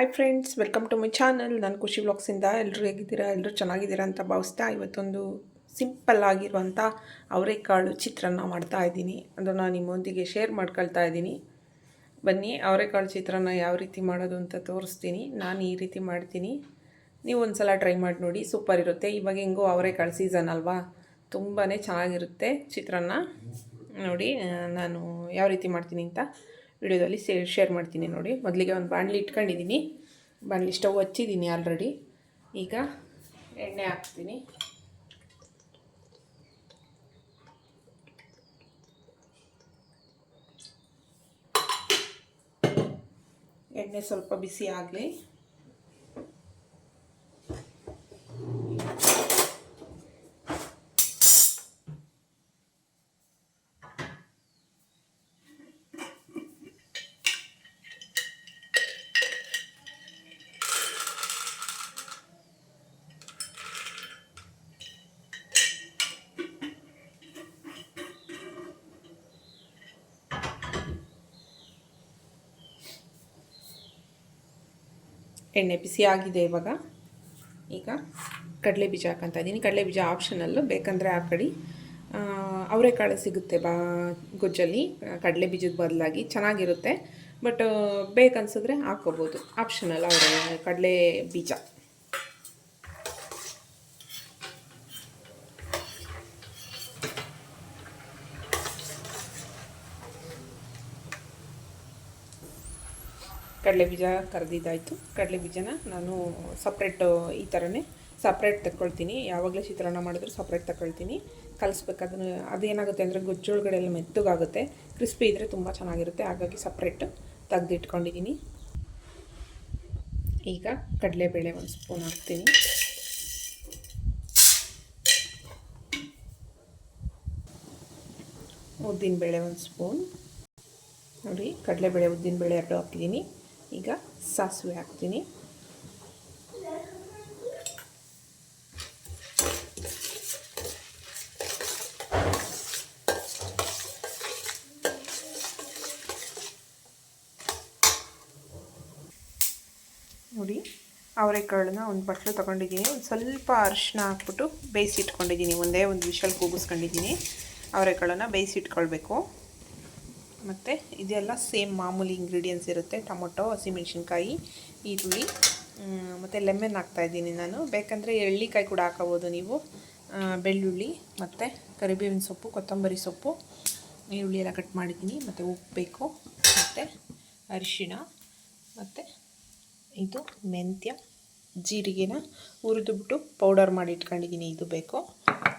Hi friends, welcome to my channel. ನಾನು ಖುಷಿ ವ್ಲಾಗ್ಸಿಂದ. ಎಲ್ಲರೂ ಹೇಗಿದ್ದೀರಾ? ಎಲ್ಲರೂ ಚೆನ್ನಾಗಿದ್ದೀರಾ ಅಂತ ಭಾವಿಸ್ತಾ ಇವತ್ತೊಂದು ಸಿಂಪಲ್ ಆಗಿರುವಂಥ ಅವರೆಕಾಳು ಚಿತ್ರಾನ್ನ ಮಾಡ್ತಾ ಇದ್ದೀನಿ. ಅದನ್ನು ನಿಮ್ಮೊಂದಿಗೆ ಶೇರ್ ಮಾಡ್ಕೊಳ್ತಾ ಇದ್ದೀನಿ. ಬನ್ನಿ, ಅವರೆಕಾಳು ಚಿತ್ರಾನ್ನ ಯಾವ ರೀತಿ ಮಾಡೋದು ಅಂತ ತೋರಿಸ್ತೀನಿ. ನಾನು ಈ ರೀತಿ ಮಾಡ್ತೀನಿ. ನೀವು ಒಂದು ಸಲ ಟ್ರೈ ಮಾಡಿ ನೋಡಿ, ಸೂಪರ್ ಇರುತ್ತೆ. ಇವಾಗ ಹೆಂಗೋ ಅವರೆಕಾಳು ಸೀಸನ್ ಅಲ್ವಾ, ತುಂಬಾ ಚೆನ್ನಾಗಿರುತ್ತೆ ಚಿತ್ರಾನ್ನ. ನೋಡಿ ನಾನು ಯಾವ ರೀತಿ ಮಾಡ್ತೀನಿ ಅಂತ ವಿಡಿಯೋದಲ್ಲಿ ಶೇರ್ ಮಾಡ್ತೀನಿ. ನೋಡಿ, ಮೊದಲಿಗೆ ಒಂದು ಬಾಣಲಿ ಇಟ್ಕೊಂಡಿದ್ದೀನಿ. ಬಾಣಲಿ ಸ್ಟವ್ ಹಚ್ಚಿದ್ದೀನಿ ಆಲ್ರೆಡಿ. ಈಗ ಎಣ್ಣೆ ಹಾಕ್ತೀನಿ. ಎಣ್ಣೆ ಸ್ವಲ್ಪ ಬಿಸಿ ಆಗಲಿ. ಎಣ್ಣೆ ಬಿಸಿ ಆಗಿದೆ. ಈಗ ಕಡಲೆ ಬೀಜ ಹಾಕ್ಕೊತಾ ಇದ್ದೀನಿ. ಕಡಲೆ ಬೀಜ ಆಪ್ಷನಲ್ಲು, ಬೇಕಂದರೆ ಹಾಕಡಿ. ಅವರೆಕಾಳು ಸಿಗುತ್ತೆ ಗೊಜ್ಜಲ್ಲಿ ಕಡಲೆ ಬೀಜದ ಬದಲಾಗಿ, ಚೆನ್ನಾಗಿರುತ್ತೆ. ಬಟ್ ಬೇಕನ್ಸಿದ್ರೆ ಹಾಕ್ಕೋಬೋದು, ಆಪ್ಷನಲ್ ಕಡಲೆ ಬೀಜ. ಕಡಲೆ ಬೀಜ ಕರೆದಿದ್ದಾಯಿತು. ಕಡಲೆ ಬೀಜನ ನಾನು ಸಪ್ರೇಟ್ ಈ ಥರನೇ ಸಪ್ರೇಟ್ ತಗೊಳ್ತೀನಿ. ಯಾವಾಗಲೇ ಚಿತ್ರಾನ್ನ ಮಾಡಿದ್ರು ಸಪ್ರೇಟ್ ತಗೊಳ್ತೀನಿ. ಕಲಿಸ್ಬೇಕು. ಅದೇನಾಗುತ್ತೆ ಅಂದರೆ ಗೊಜ್ಜೊಳಗಡೆ ಎಲ್ಲ ಮೆತ್ತಗಾಗುತ್ತೆ. ಕ್ರಿಸ್ಪಿ ಇದ್ದರೆ ತುಂಬ ಚೆನ್ನಾಗಿರುತ್ತೆ. ಹಾಗಾಗಿ ಸಪ್ರೇಟ್ ತೆಗೆದಿಟ್ಕೊಂಡಿದ್ದೀನಿ. ಈಗ ಕಡಲೆಬೇಳೆ ಒಂದು ಸ್ಪೂನ್ ಹಾಕ್ತೀನಿ. ಉದ್ದಿನಬೇಳೆ ಒಂದು ಸ್ಪೂನ್. ನೋಡಿ, ಕಡಲೆಬೇಳೆ ಉದ್ದಿನಬೇಳೆ ಎರಡು ಹಾಕಿದ್ದೀನಿ. ಈಗ ಸಾಸಿವೆ ಹಾಕ್ತೀನಿ. ನೋಡಿ, ಅವರೆಕಾಳನ್ನ ಒಂದು ಬಟ್ಲು ತೊಗೊಂಡಿದ್ದೀನಿ. ಒಂದು ಸ್ವಲ್ಪ ಅರಿಶಿನ ಹಾಕ್ಬಿಟ್ಟು ಬೇಯಿಸಿಟ್ಕೊಂಡಿದ್ದೀನಿ. ಒಂದೇ ಒಂದು ವಿಷಲ್ ಕೂಗಿಸ್ಕೊಂಡಿದ್ದೀನಿ. ಅವರೆಕಾಳನ್ನು ಬೇಯಿಸಿಟ್ಕೊಳ್ಬೇಕು. ಮತ್ತು ಇದೆಲ್ಲ ಸೇಮ್ ಮಾಮೂಲಿ ಇಂಗ್ರೀಡಿಯೆಂಟ್ಸ್ ಇರುತ್ತೆ. ಟೊಮೊಟೊ, ಹಸಿಮೆಣ್ಸಿನ್ಕಾಯಿ, ಈರುಳ್ಳಿ ಮತ್ತು ಲೆಮನ್ ಹಾಕ್ತಾಯಿದ್ದೀನಿ ನಾನು. ಬೇಕಂದರೆ ಎಳ್ಳಿಕಾಯಿ ಕೂಡ ಹಾಕೋಬೋದು ನೀವು. ಬೆಳ್ಳುಳ್ಳಿ ಮತ್ತು ಕರಿಬೇವಿನ ಸೊಪ್ಪು, ಕೊತ್ತಂಬರಿ ಸೊಪ್ಪು, ಈರುಳ್ಳಿ ಎಲ್ಲ ಕಟ್ ಮಾಡಿದ್ದೀನಿ. ಮತ್ತು ಉಪ್ಪು ಬೇಕು, ಮತ್ತು ಅರಿಶಿಣ, ಮತ್ತು ಇದು ಮೆಂತ್ಯ, ಜೀರಿಗೆನ ಹುರಿದುಬಿಟ್ಟು ಪೌಡರ್ ಮಾಡಿ ಇಟ್ಕೊಂಡಿದ್ದೀನಿ, ಇದು ಬೇಕು.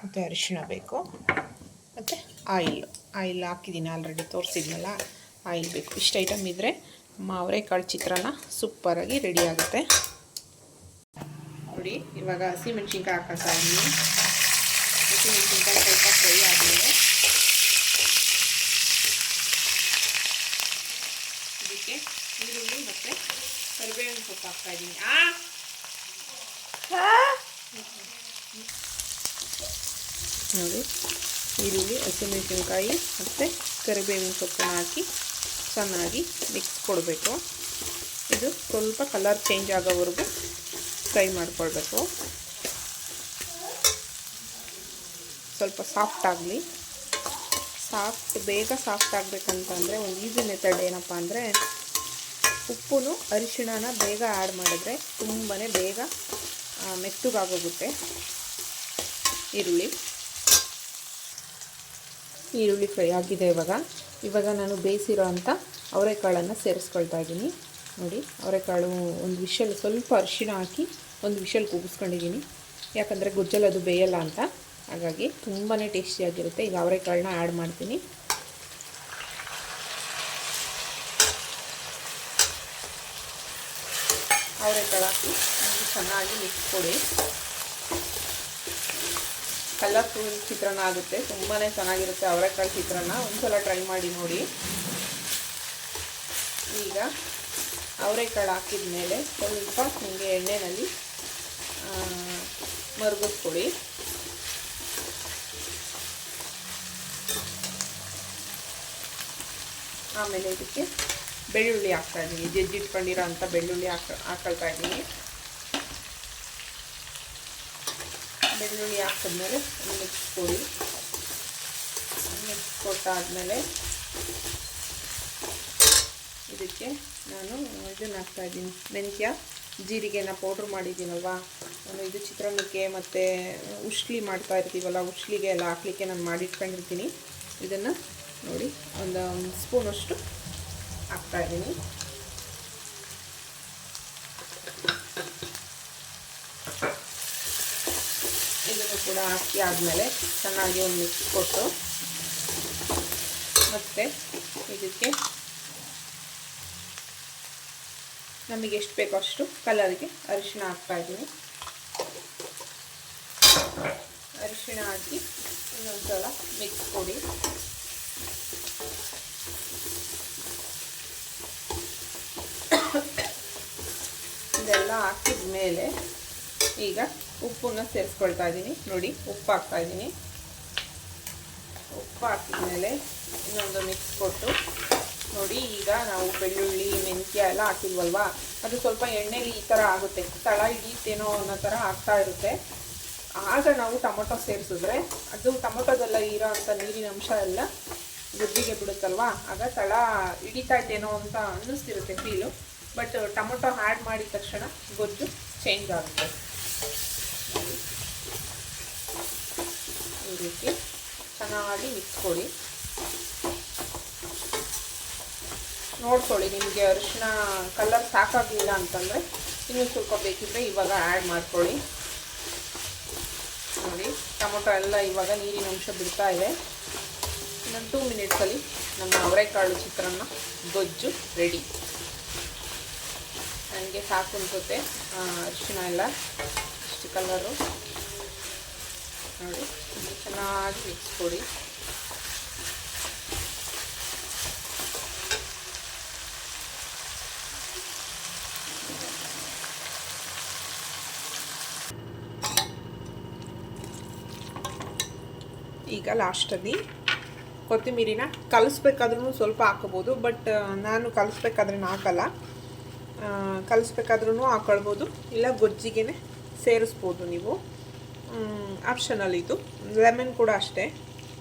ಮತ್ತು ಅರಿಶಿಣ ಬೇಕು, ಮತ್ತು ಆಯಿಲ್ ಹಾಕಿದ್ದೀನಿ, ಆಲ್ರೆಡಿ ತೋರಿಸಿದ್ನಲ್ಲ, ಆಯಿಲ್ ಬೇಕು. ಇಷ್ಟು ಐಟಮ್ ಇದ್ದರೆ ಅವರೆಕಾಳು ಚಿತ್ರಾನ್ನ ಸೂಪರಾಗಿ ರೆಡಿ ಆಗುತ್ತೆ. ನೋಡಿ, ಇವಾಗ ಹಸಿಮೆಣ್ಸಿನ್ಕಾಯಿ ಹಾಕೋತಾ ಇದ್ದೀನಿ. ಹಸಿಮೆಣ್ಸಿನ್ಕಾಯಿ ಸ್ವಲ್ಪ ಫ್ರೈ ಆದಮೇಲೆ ಇದಕ್ಕೆ ಈರುಳ್ಳಿ ಮತ್ತು ಕರಿಬೇವಿನ ಸೊಪ್ಪು ಹಾಕ್ತಾಯಿದ್ದೀನಿ. ನೋಡಿ, ಈರುಳ್ಳಿ, ಹಸಿಮೆಣಸಿನ್ಕಾಯಿ ಮತ್ತು ಕರಿಬೇವಿನ ಸೊಪ್ಪನ್ನು ಹಾಕಿ ಚೆನ್ನಾಗಿ ಮಿಕ್ಸ್ ಕೊಡಬೇಕು. ಇದು ಸ್ವಲ್ಪ ಕಲರ್ ಚೇಂಜ್ ಆಗೋವರೆಗೂ ಫ್ರೈ ಮಾಡ್ಕೊಳ್ಬೇಕು. ಸ್ವಲ್ಪ ಸಾಫ್ಟ್ ಆಗಲಿ. ಬೇಗ ಸಾಫ್ಟ್ ಆಗಬೇಕಂತಂದರೆ ಒಂದು ಈಸಿ ಮೆಥಡ್ ಏನಪ್ಪ ಅಂದರೆ, ಉಪ್ಪು ಅರಿಶಿಣನ ಬೇಗ ಆ್ಯಡ್ ಮಾಡಿದ್ರೆ ತುಂಬಾ ಬೇಗ ಮೆತ್ತಗಾಗೋಗುತ್ತೆ. ಈರುಳ್ಳಿ ಫ್ರೈ ಆಗಿದೆ. ಇವಾಗ ನಾನು ಬೇಯಿಸಿರೋ ಅಂಥ ಅವರೆಕಾಳನ್ನು ಸೇರಿಸ್ಕೊಳ್ತಾ ಇದ್ದೀನಿ. ನೋಡಿ, ಅವರೆಕಾಳು ಒಂದು ವಿಷಲ್, ಸ್ವಲ್ಪ ಅರಿಶಿಣ ಹಾಕಿ ಒಂದು ವಿಷಲ್ ಕೂಗಿಸ್ಕೊಂಡಿದ್ದೀನಿ. ಯಾಕಂದರೆ ಗೊಜ್ಜಲ್ಲಿ ಅದು ಬೇಯಲ್ಲ ಅಂತ, ಹಾಗಾಗಿ ತುಂಬಾ ಟೇಸ್ಟಿಯಾಗಿರುತ್ತೆ. ಈಗ ಅವರೆಕಾಳನ್ನ ಆ್ಯಡ್ ಮಾಡ್ತೀನಿ. ಅವರೆಕಾಳು ಹಾಕಿ ಚೆನ್ನಾಗಿ ಮಿಕ್ಸ್ ಕೊಡಿ. ಕಲರ್ಫುಲ್ ಚಿತ್ರಾನ್ನ ಆಗುತ್ತೆ, ತುಂಬಾ ಚೆನ್ನಾಗಿರುತ್ತೆ ಅವರೆಕಾಳು ಚಿತ್ರಾನ್ನ. ಒಂದ್ಸಲ ಟ್ರೈ ಮಾಡಿ ನೋಡಿ. ಈಗ ಅವರೆಕಾಳು ಹಾಕಿದ ಮೇಲೆ ಸ್ವಲ್ಪ ನಿಮಗೆ ಎಣ್ಣೆಯಲ್ಲಿ ಮರುಗಿಸ್ಕೊಡಿ. ಆಮೇಲೆ ಇದಕ್ಕೆ ಬೆಳ್ಳುಳ್ಳಿ ಹಾಕ್ತಾಯಿದ್ದೀನಿ, ಜಜ್ಜಿಟ್ಕೊಂಡಿರೋ ಅಂಥ ಬೆಳ್ಳುಳ್ಳಿ ಹಾಕೊಳ್ತಾ ಇದ್ದೀನಿ. ಬೆಳ್ಳುಳ್ಳಿ ಹಾಕಿದ್ಮೇಲೆ ಮಿಕ್ಸ್ ಕೊಡಿ. ಮಿಕ್ಸ್ ಕೊಟ್ಟಾದಮೇಲೆ ಇದಕ್ಕೆ ನಾನು ಇದನ್ನು ಹಾಕ್ತಾಯಿದ್ದೀನಿ, ಮೆಂತ್ಯ ಜೀರಿಗೆನ ಪೌಡ್ರ್ ಮಾಡಿದ್ದೀನಲ್ವ, ನಾನು ಇದು ಚಿತ್ರಾನ್ನಕ್ಕೆ ಮತ್ತು ಉಶ್ಲಿ ಮಾಡ್ತಾ ಇರ್ತೀವಲ್ಲ, ಉಶ್ಲಿಗೆ ಎಲ್ಲ ಹಾಕ್ಲಿಕ್ಕೆ ನಾನು ಮಾಡಿಟ್ಕೊಂಡಿರ್ತೀನಿ. ಇದನ್ನು ನೋಡಿ ಒಂದು ಸ್ಪೂನಷ್ಟು ಹಾಕ್ತಾಯಿದ್ದೀನಿ. ಇದನ್ನು ಕೂಡ ಹಾಕಿ ಆದಮೇಲೆ ಚೆನ್ನಾಗಿ ಒಂದು ಮಿಕ್ಸ್ ಕೊಟ್ಟು ಮತ್ತು ಇದಕ್ಕೆ ನಮಗೆ ಎಷ್ಟು ಬೇಕೋ ಅಷ್ಟು ಕಲರ್ಗೆ ಅರಿಶಿಣ ಹಾಕ್ತಾಯಿದ್ದೀನಿ. ಅರಿಶಿಣ ಹಾಕಿ ಇನ್ನೊಂದು ಸಲ ಮಿಕ್ಸ್ ಕೊಡಿ. ಇದೆಲ್ಲ ಹಾಕಿದ ಮೇಲೆ ಈಗ ಉಪ್ಪನ್ನು ಸೇರಿಸ್ಕೊಳ್ತಾ ಇದ್ದೀನಿ. ನೋಡಿ ಉಪ್ಪು ಹಾಕ್ತಾಯಿದ್ದೀನಿ. ಉಪ್ಪು ಹಾಕಿದ್ಮೇಲೆ ಇನ್ನೊಂದು ಮಿಕ್ಸ್ ಕೊಟ್ಟು ನೋಡಿ, ಈಗ ನಾವು ಬೆಳ್ಳುಳ್ಳಿ ಮೆಂತ್ಯ ಎಲ್ಲ ಹಾಕಿಲ್ವಲ್ವಾ, ಅದು ಸ್ವಲ್ಪ ಎಣ್ಣೆಲಿ ಈ ಥರ ಆಗುತ್ತೆ, ತಳ ಹಿಡಿಯುತ್ತೇನೋ ಅನ್ನೋ ಥರ ಆಗ್ತಾ ಇರುತ್ತೆ. ಆಗ ನಾವು ಟೊಮೊಟೊ ಸೇರಿಸಿದ್ರೆ ಅದು ಟೊಮೊಟೊದೆಲ್ಲ ಇರೋ ಅಂಥ ನೀರಿನ ಅಂಶ ಎಲ್ಲ ಗೊಜ್ಜಿಗೆ ಬಿಡುತ್ತಲ್ವ, ಆಗ ತಳ ಹಿಡಿತಾ ಇದ್ದೇನೋ ಅಂತ ಅನ್ನಿಸ್ತಿರುತ್ತೆ ಫೀಲು. ಬಟ್ ಟೊಮೊಟೊ ಆ್ಯಡ್ ಮಾಡಿದ ತಕ್ಷಣ ಗೊಜ್ಜು ಚೇಂಜ್ ಆಗುತ್ತೆ. ಈ ರೀತಿ ಚೆನ್ನಾಗಿ ಮಿಕ್ಸ್ ಕೊಡಿ. ನೋಡ್ಕೊಳ್ಳಿ, ನಿಮಗೆ ಅರಿಶಿನ ಕಲರ್ ಸಾಕಾಗಲಿಲ್ಲ ಅಂತಂದರೆ ಇನ್ನೂ ಸ್ವಲ್ಪ ಬೇಕಿದ್ದರೆ ಇವಾಗ ಆ್ಯಡ್ ಮಾಡ್ಕೊಳ್ಳಿ. ನೋಡಿ ಟೊಮೊಟೊ ಎಲ್ಲ ಇವಾಗ ನೀರಿನ ಅಂಶ ಬಿಡ್ತಾ ಇದೆ. ಇನ್ನೊಂದು 2 ಮಿನಿಟ್ಸಲ್ಲಿ ನಮ್ಮ ಅವರೆಕಾಳು ಚಿತ್ರಾನ್ನ ಗೊಜ್ಜು ರೆಡಿ. ನನಗೆ ಸಾಕು ಅನ್ಸುತ್ತೆ ಅರಿಶಿನ ಎಲ್ಲ ಇಷ್ಟು ಕಲರು. ನೋಡಿ ಚೆನ್ನಾಗಿ ಮಿಕ್ಸ್ ಕೊಡಿ. ಈಗ ಲಾಸ್ಟಲ್ಲಿ ಕೊತ್ತಂಬರಿನ ಕಲಿಸ್ಬೇಕಾದ್ರೂ ಸ್ವಲ್ಪ ಹಾಕೋಬೋದು, ಬಟ್ ನಾನು ಕಲಿಸ್ಬೇಕಾದ್ರೆ ಹಾಕಲ್ಲ. ಕಲಿಸ್ಬೇಕಾದ್ರೂ ಹಾಕೊಳ್ಬೋದು, ಇಲ್ಲ ಗೊಜ್ಜಿಗೆ ಸೇರಿಸ್ಬೋದು ನೀವು, ಆಪ್ಷನಲ್ ಇದು. ಲೆಮನ್ ಕೂಡ ಅಷ್ಟೇ,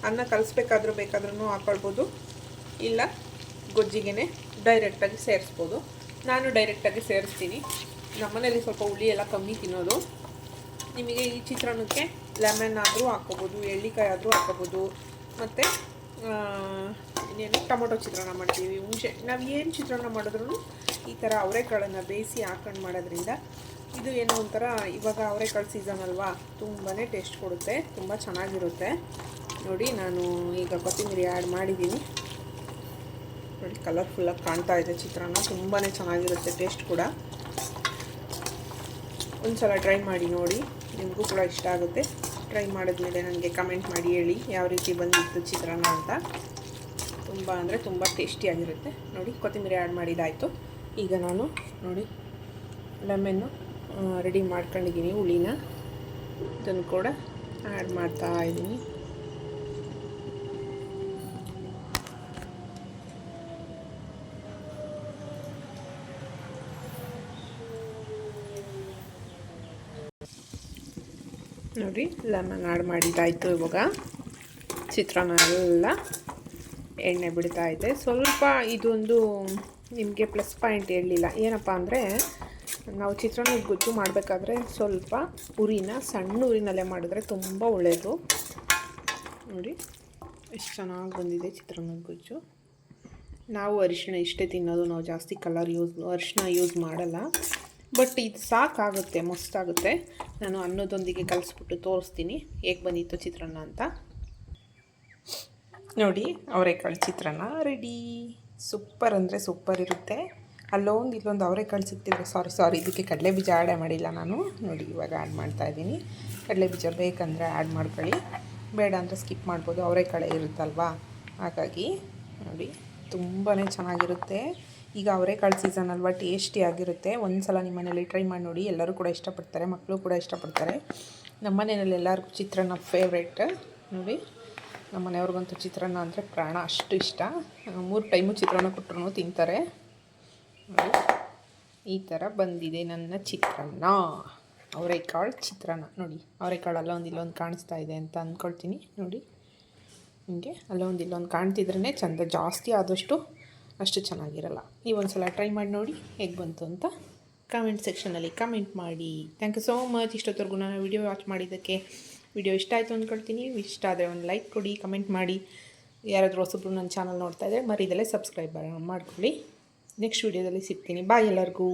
ಅನ್ನ ಕಲಿಸ್ಬೇಕಾದ್ರೂ ಬೇಕಾದ್ರೂ ಹಾಕೊಳ್ಬೋದು, ಇಲ್ಲ ಗೊಜ್ಜಿಗೆ ಡೈರೆಕ್ಟಾಗಿ ಸೇರಿಸ್ಬೋದು. ನಾನು ಡೈರೆಕ್ಟಾಗಿ ಸೇರಿಸ್ತೀನಿ. ನಮ್ಮನೇಲಿ ಸ್ವಲ್ಪ ಹುಳಿ ಎಲ್ಲ ಕಮ್ಮಿ ತಿನ್ನೋದು. ನಿಮಗೆ ಈ ಚಿತ್ರಾನ್ನಕ್ಕೆ ಲೆಮನ್ ಆದರೂ ಹಾಕೋಬೋದು, ಎಳ್ಳಿಕಾಯಿ ಆದರೂ ಹಾಕೋಬೋದು, ಮತ್ತು ಇನ್ನೇನು ಟೊಮೊಟೊ ಚಿತ್ರಾನ್ನ ಮಾಡ್ತೀವಿ, ಹುಣಸೆ, ನಾವು ಏನು ಚಿತ್ರಾನ್ನ ಮಾಡಿದ್ರೂ ಈ ಥರ ಅವರೆಕಾಳನ್ನು ಬೇಯಿಸಿ ಹಾಕೊಂಡು ಮಾಡೋದ್ರಿಂದ ಇದು ಏನೋ ಒಂಥರ, ಇವಾಗ ಅವರೆಕಾಳು ಸೀಸನ್ ಅಲ್ವಾ, ತುಂಬಾ ಟೇಸ್ಟ್ ಕೊಡುತ್ತೆ, ತುಂಬ ಚೆನ್ನಾಗಿರುತ್ತೆ. ನೋಡಿ ನಾನು ಈಗ ಕೊತ್ತಂಬರಿ ಆ್ಯಡ್ ಮಾಡಿದ್ದೀನಿ. ನೋಡಿ ಕಲರ್ಫುಲ್ಲಾಗಿ ಕಾಣ್ತಾ ಇದೆ ಚಿತ್ರಾನ್ನ, ತುಂಬಾ ಚೆನ್ನಾಗಿರುತ್ತೆ ಟೇಸ್ಟ್ ಕೂಡ. ಒಂದು ಸಲ ಟ್ರೈ ಮಾಡಿ ನೋಡಿ, ನಿಮಗೂ ಕೂಡ ಇಷ್ಟ ಆಗುತ್ತೆ. ಟ್ರೈ ಮಾಡಿದ್ಮೇಲೆ ನನಗೆ ಕಮೆಂಟ್ ಮಾಡಿ ಹೇಳಿ ಯಾವ ರೀತಿ ಬಂದಿತ್ತು ಚಿತ್ರಾನ್ನ ಅಂತ. ತುಂಬ ಅಂದರೆ ತುಂಬ ಟೇಸ್ಟಿಯಾಗಿರುತ್ತೆ. ನೋಡಿ ಕೊತ್ತಂಬರಿ ಆ್ಯಡ್ ಮಾಡಿದ್ದಾಯಿತು. ಈಗ ನಾನು ನೋಡಿ ಲೆಮನ್ನು ರೆಡಿ ಮಾಡ್ಕೊಂಡಿದ್ದೀನಿ, ಹುಳಿನ ಇದನ್ನು ಕೂಡ ಆ್ಯಡ್ ಮಾಡ್ತಾ ಇದ್ದೀನಿ. ನೋಡಿ ಲೆಮನ್ ಆ್ಯಡ್ ಮಾಡಿದ್ದಾಯಿತು. ಇವಾಗ ಚಿತ್ರಾನ್ನ ಎಲ್ಲ ಎಣ್ಣೆ ಬಿಡ್ತಾ ಇದೆ. ಸ್ವಲ್ಪ ಇದೊಂದು ನಿಮಗೆ ಪ್ಲಸ್ ಪಾಯಿಂಟ್ ಹೇಳಲಿಲ್ಲ, ಏನಪ್ಪ ಅಂದರೆ ನಾವು ಚಿತ್ರಾನ್ನದ ಗೊಜ್ಜು ಮಾಡಬೇಕಾದ್ರೆ ಸ್ವಲ್ಪ ಉರಿನ ಸಣ್ಣ ಉರಿನಲ್ಲೇ ಮಾಡಿದ್ರೆ ತುಂಬ ಒಳ್ಳೆಯದು. ನೋಡಿ ಎಷ್ಟು ಚೆನ್ನಾಗಿ ಬಂದಿದೆ ಚಿತ್ರಾನ್ನದ ಗೊಜ್ಜು. ನಾವು ಅರಿಶಿಣ ಇಷ್ಟೇ ತಿನ್ನೋದು, ನಾವು ಜಾಸ್ತಿ ಅರಿಶಿಣ ಯೂಸ್ ಮಾಡಲ್ಲ. ಬಟ್ ಇದು ಸಾಕಾಗುತ್ತೆ, ಮಸ್ತಾಗುತ್ತೆ. ನಾನು ಅನ್ನದೊಂದಿಗೆ ಕಲಿಸ್ಬಿಟ್ಟು ತೋರಿಸ್ತೀನಿ ಹೇಗೆ ಬಂದಿತ್ತು ಚಿತ್ರಾನ್ನ ಅಂತ. ನೋಡಿ ಅವರೆಕಾಳು ಚಿತ್ರಾನ್ನ ರೆಡಿ. ಸೂಪರ್ ಅಂದರೆ ಸೂಪರ್ ಇರುತ್ತೆ. ಇಲ್ಲೊಂದು ಅವರೆಕಾಳು ಸಿಗ್ತಿದೆ, ಸಾರಿ ಇದಕ್ಕೆ ಕಡಲೆ ಬೀಜ ಆ್ಯಡ್ ಮಾಡಿಲ್ಲ ನಾನು. ನೋಡಿ ಇವಾಗ ಆ್ಯಡ್ ಮಾಡ್ತಾಯಿದ್ದೀನಿ. ಕಡಲೆ ಬೀಜ ಬೇಕಂದರೆ ಆ್ಯಡ್ ಮಾಡ್ಕೊಳ್ಳಿ, ಬೇಡ ಅಂದರೆ ಸ್ಕಿಪ್ ಮಾಡ್ಬೋದು, ಅವರೆಕಾಳು ಇರುತ್ತಲ್ವಾ, ಹಾಗಾಗಿ ನೋಡಿ ತುಂಬಾ ಚೆನ್ನಾಗಿರುತ್ತೆ. ಈಗ ಅವರೆಕಾಳು ಸೀಸನ್ ಅಲ್ವಾ, ಟೇಸ್ಟಿಯಾಗಿರುತ್ತೆ. ಒಂದು ಸಲ ನಿಮ್ಮ ಮನೇಲಿ ಟ್ರೈ ಮಾಡಿ ನೋಡಿ, ಎಲ್ಲರೂ ಕೂಡ ಇಷ್ಟಪಡ್ತಾರೆ, ಮಕ್ಕಳು ಕೂಡ ಇಷ್ಟಪಡ್ತಾರೆ. ನಮ್ಮ ಮನೆಯಲ್ಲಿ ಎಲ್ಲರಿಗೂ ಚಿತ್ರಾನ್ನ ಫೇವ್ರೇಟ್. ನೋಡಿ ನಮ್ಮ ಮನೆಯವ್ರಿಗಂತೂ ಚಿತ್ರಾನ್ನ ಅಂದರೆ ಪ್ರಾಣ, ಅಷ್ಟು ಇಷ್ಟ. 3 ಟೈಮು ಚಿತ್ರಾನ್ನ ಕೊಟ್ಟರು ತಿಂತಾರೆ. ನೋಡಿ ಈ ಥರ ಬಂದಿದೆ ನನ್ನ ಚಿತ್ರಾನ್ನ, ಅವರೆಕಾಳು ಚಿತ್ರಾನ್ನ. ನೋಡಿ ಅವರೆಕಾಳು ಅಲ್ಲೊಂದು ಇಲ್ಲೊಂದು ಕಾಣಿಸ್ತಾ ಇದೆ ಅಂತ ಅಂದ್ಕೊಳ್ತೀನಿ. ನೋಡಿ ನಿಮಗೆ ಅಲ್ಲೊಂದು ಇಲ್ಲೊಂದು ಕಾಣ್ತಿದ್ರೇ ಚೆಂದ, ಜಾಸ್ತಿ ಆದಷ್ಟು ಅಷ್ಟು ಚೆನ್ನಾಗಿರಲ್ಲ. ನೀವೊಂದು ಸಲ ಟ್ರೈ ಮಾಡಿ ನೋಡಿ ಹೇಗೆ ಬಂತು ಅಂತ ಕಮೆಂಟ್ ಸೆಕ್ಷನಲ್ಲಿ ಕಮೆಂಟ್ ಮಾಡಿ. ಥ್ಯಾಂಕ್ ಯು ಸೋ ಮಚ್ ಇಷ್ಟೊತ್ತವರೆಗೂ ನಾನು ವಿಡಿಯೋ ವಾಚ್ ಮಾಡಿದ್ದಕ್ಕೆ. ವಿಡಿಯೋ ಇಷ್ಟ ಆಯಿತು ಅಂದ್ಕೊಳ್ತೀನಿ. ಇಷ್ಟ ಆದರೆ ಒಂದು ಲೈಕ್ ಕೊಡಿ, ಕಮೆಂಟ್ ಮಾಡಿ. ಯಾರಾದರೂ ಹೊಸಬ್ರು ನನ್ನ ಚಾನಲ್ ನೋಡ್ತಾ ಇದ್ದರೆ ಮರಿದಲ್ಲೇ ಸಬ್ಸ್ಕ್ರೈಬ್ ಮಾಡ್ಕೊಳ್ಳಿ. ನೆಕ್ಸ್ಟ್ ವಿಡಿಯೋದಲ್ಲಿ ಸಿಗ್ತೀನಿ. ಬಾಯ್ ಎಲ್ಲರಿಗೂ.